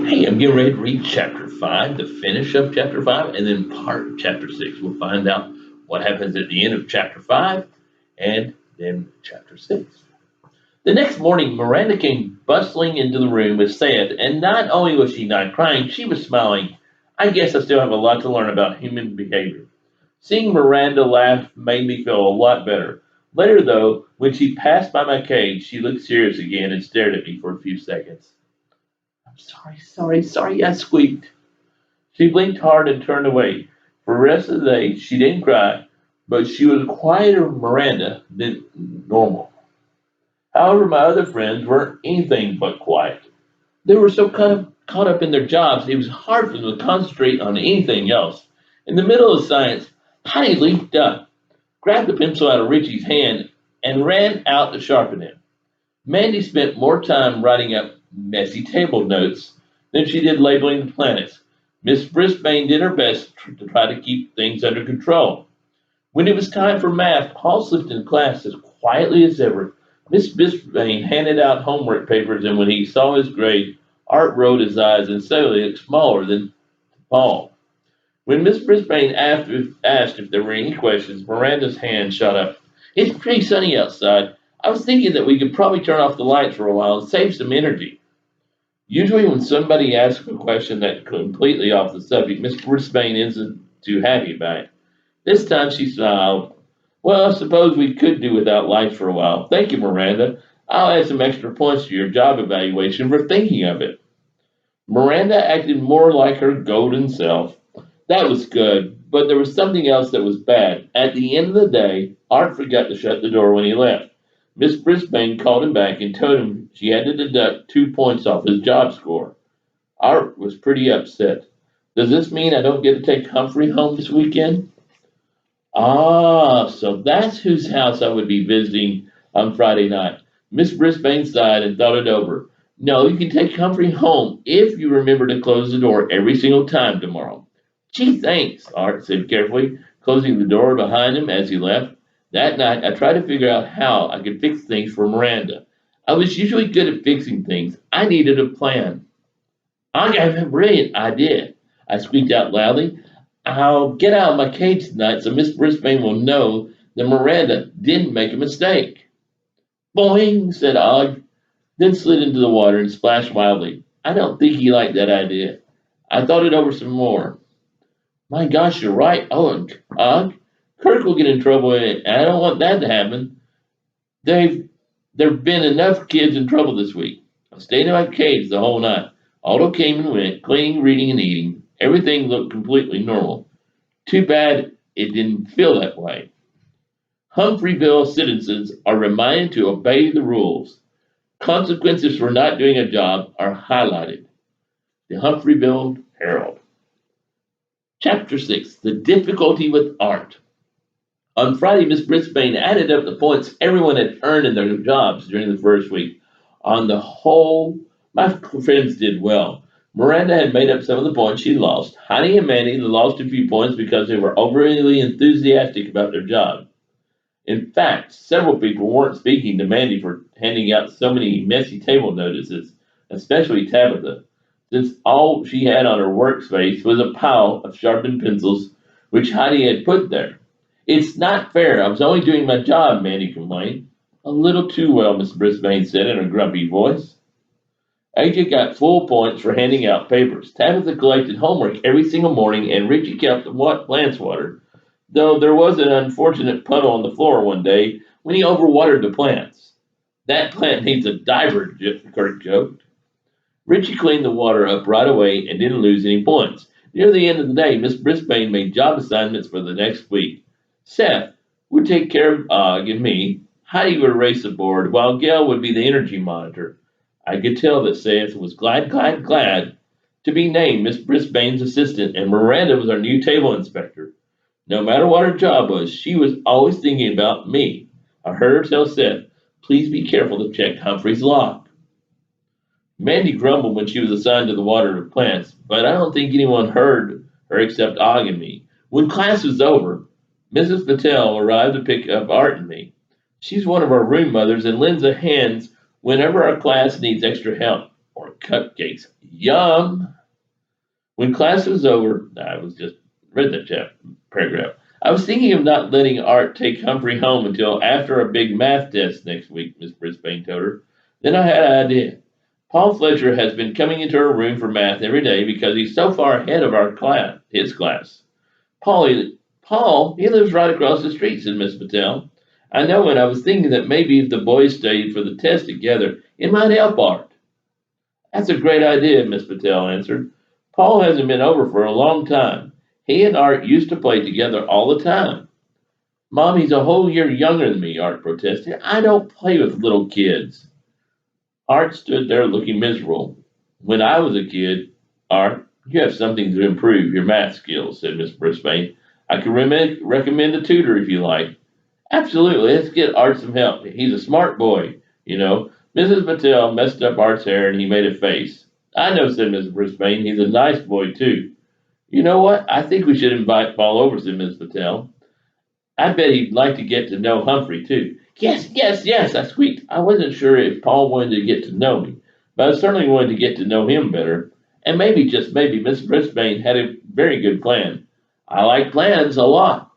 Hey, I'm getting ready to read chapter 5, the finish of chapter 5, and then part of chapter 6. We'll find out what happens at the end of chapter 5 and then chapter 6. The next morning, Miranda came bustling into the room with Seth, and not only was she not crying, she was smiling. I guess I still have a lot to learn about human behavior. Seeing Miranda laugh made me feel a lot better. Later, though, when she passed by my cage, she looked serious again and stared at me for a few seconds. I'm sorry, I squeaked. She blinked hard and turned away. For the rest of the day, she didn't cry, but she was a quieter Miranda than normal. However, my other friends weren't anything but quiet. They were so kind of caught up in their jobs, it was hard for them to concentrate on anything else. In the middle of science, Heidi leaped up, grabbed the pencil out of Richie's hand, and ran out to sharpen it. Mandy spent more time writing up messy table notes than she did labeling the planets. Miss Brisbane did her best to try to keep things under control. When it was time for math, Paul slipped into class as quietly as ever. Miss Brisbane handed out homework papers, and when he saw his grade, Art rolled his eyes and suddenly looked smaller than Paul. When Miss Brisbane asked if there were any questions, Miranda's hand shot up. It's pretty sunny outside. I was thinking that we could probably turn off the lights for a while and save some energy. Usually, when somebody asks a question that's completely off the subject, Miss Brisbane isn't too happy about it. This time she smiled. Well, I suppose we could do without lights for a while. Thank you, Miranda. I'll add some extra points to your job evaluation for thinking of it. Miranda acted more like her golden self. That was good, but there was something else that was bad. At the end of the day, Art forgot to shut the door when he left. Miss Brisbane called him back and told him she had to deduct 2 points off his job score. Art was pretty upset. Does this mean I don't get to take Humphrey home this weekend? Ah, so that's whose house I would be visiting on Friday night. Miss Brisbane sighed and thought it over. No, you can take Humphrey home if you remember to close the door every single time tomorrow. Gee, thanks, Art said carefully, closing the door behind him as he left. That night, I tried to figure out how I could fix things for Miranda. I was usually good at fixing things. I needed a plan. I have a brilliant idea. I squeaked out loudly. I'll get out of my cage tonight so Miss Brisbane will know that Miranda didn't make a mistake. Boing, said Og, then slid into the water and splashed wildly. I don't think he liked that idea. I thought it over some more. My gosh, you're right, Og. Kirk will get in trouble, and I don't want that to happen. There've been enough kids in trouble this week. I stayed in my cage the whole night. Otto came and went, cleaning, reading, and eating. Everything looked completely normal. Too bad it didn't feel that way. Humphreyville citizens are reminded to obey the rules. Consequences for not doing a job are highlighted. The Humphreyville Herald. Chapter 6, The Difficulty with Art. On Friday, Miss Brisbane added up the points everyone had earned in their jobs during the first week. On the whole, my friends did well. Miranda had made up some of the points she lost. Heidi and Mandy lost a few points because they were overly enthusiastic about their job. In fact, several people weren't speaking to Mandy for handing out so many messy table notices, especially Tabitha, since all she had on her workspace was a pile of sharpened pencils which Heidi had put there. It's not fair. I was only doing my job, Mandy complained. A little too well, Miss Brisbane said in a grumpy voice. AJ got full points for handing out papers. Tabitha collected homework every single morning, and Richie kept the plants watered, though there was an unfortunate puddle on the floor one day when he overwatered the plants. That plant needs a diver, Kirk joked. Richie cleaned the water up right away and didn't lose any points. Near the end of the day, Miss Brisbane made job assignments for the next week. Seth would take care of Og and me. Heidi would erase the board, while Gail would be the energy monitor. I could tell that Seth was glad to be named Miss Brisbane's assistant, and Miranda was our new table inspector. No matter what her job was, she was always thinking about me. I heard her tell Seth, please be careful to check Humphrey's lock. Mandy grumbled when she was assigned to the water of plants, but I don't think anyone heard her except Og and me. When class was over, Mrs. Patel arrived to pick up Art and me. She's one of our room mothers and lends a hand whenever our class needs extra help or cupcakes. Yum! When class was over, I was just read that paragraph. I was thinking of not letting Art take Humphrey home until after a big math test next week, Miss Brisbane told her. Then I had an idea. Paul Fletcher has been coming into her room for math every day because he's so far ahead of his class. Paul, he lives right across the street, said Miss Patel. I know, and I was thinking that maybe if the boys studied for the test together, it might help Art. That's a great idea, Miss Patel answered. Paul hasn't been over for a long time. He and Art used to play together all the time. Mom, he's a whole year younger than me, Art protested. I don't play with little kids. Art stood there looking miserable. When I was a kid, Art, you have something to improve your math skills, said Miss Brisbane. I can recommend a tutor if you like. Absolutely, let's get Art some help. He's a smart boy, you know. Mrs. Patel messed up Art's hair and he made a face. I know, said Miss Brisbane. He's a nice boy, too. You know what? I think we should invite Paul over, said Miss Patel. I bet he'd like to get to know Humphrey, too. Yes, I squeaked. I wasn't sure if Paul wanted to get to know me, but I certainly wanted to get to know him better. And maybe, just maybe, Miss Brisbane had a very good plan. I like plans a lot.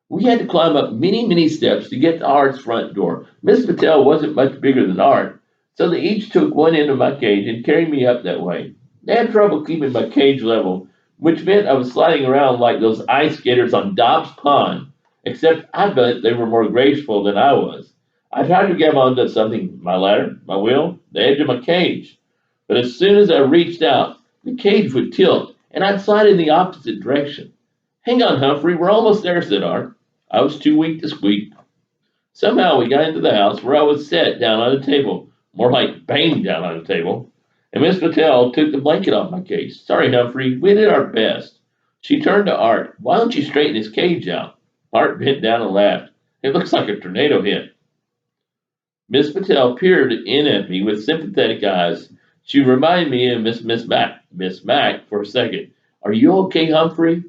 We had to climb up many steps to get to Art's front door. Miss Patel wasn't much bigger than Art, so they each took one end of my cage and carried me up that way. They had trouble keeping my cage level, which meant I was sliding around like those ice skaters on Dobbs Pond, except I bet they were more graceful than I was. I tried to grab onto something, my ladder, my wheel, the edge of my cage, but as soon as I reached out, the cage would tilt, and I'd slide in the opposite direction. Hang on, Humphrey, we're almost there, said Art. I was too weak to squeak. Somehow we got into the house where I was set down on a table, more like banged down on a table, and Miss Patel took the blanket off my cage. Sorry, Humphrey, we did our best. She turned to Art. Why don't you straighten his cage out? Art bent down and laughed. It looks like a tornado hit. Miss Patel peered in at me with sympathetic eyes. She reminded me of Miss Mac for a second. Are you okay, Humphrey?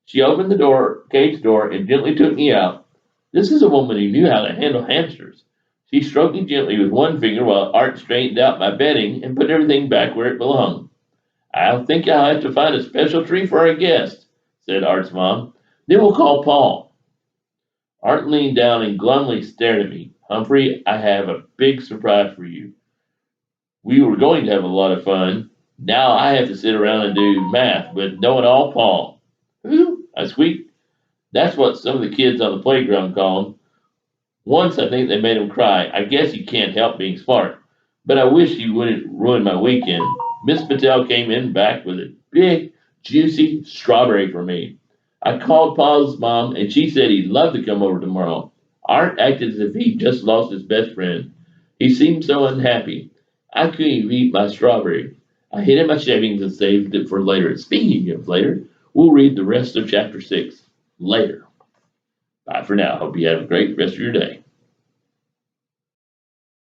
She opened the cage door, and gently took me out. This is a woman who knew how to handle hamsters. She stroked me gently with one finger while Art straightened out my bedding and put everything back where it belonged. I think I'll have to find a special tree for our guest, said Art's mom. Then we'll call Paul. Art leaned down and glumly stared at me. Humphrey, I have a big surprise for you. We were going to have a lot of fun. Now I have to sit around and do math with no one all Paul. Who? I squeaked. That's what some of the kids on the playground call him. Once I think they made him cry. I guess he can't help being smart. But I wish he wouldn't ruin my weekend. Miss Patel came in back with a big, juicy strawberry for me. I called Paul's mom, and she said he'd love to come over tomorrow. Art acted as if he'd just lost his best friend. He seemed so unhappy. I couldn't even eat my strawberry. I hid in my shavings and saved it for later. Speaking of later, we'll read the rest of chapter 6 later. Bye for now. Hope you have a great rest of your day.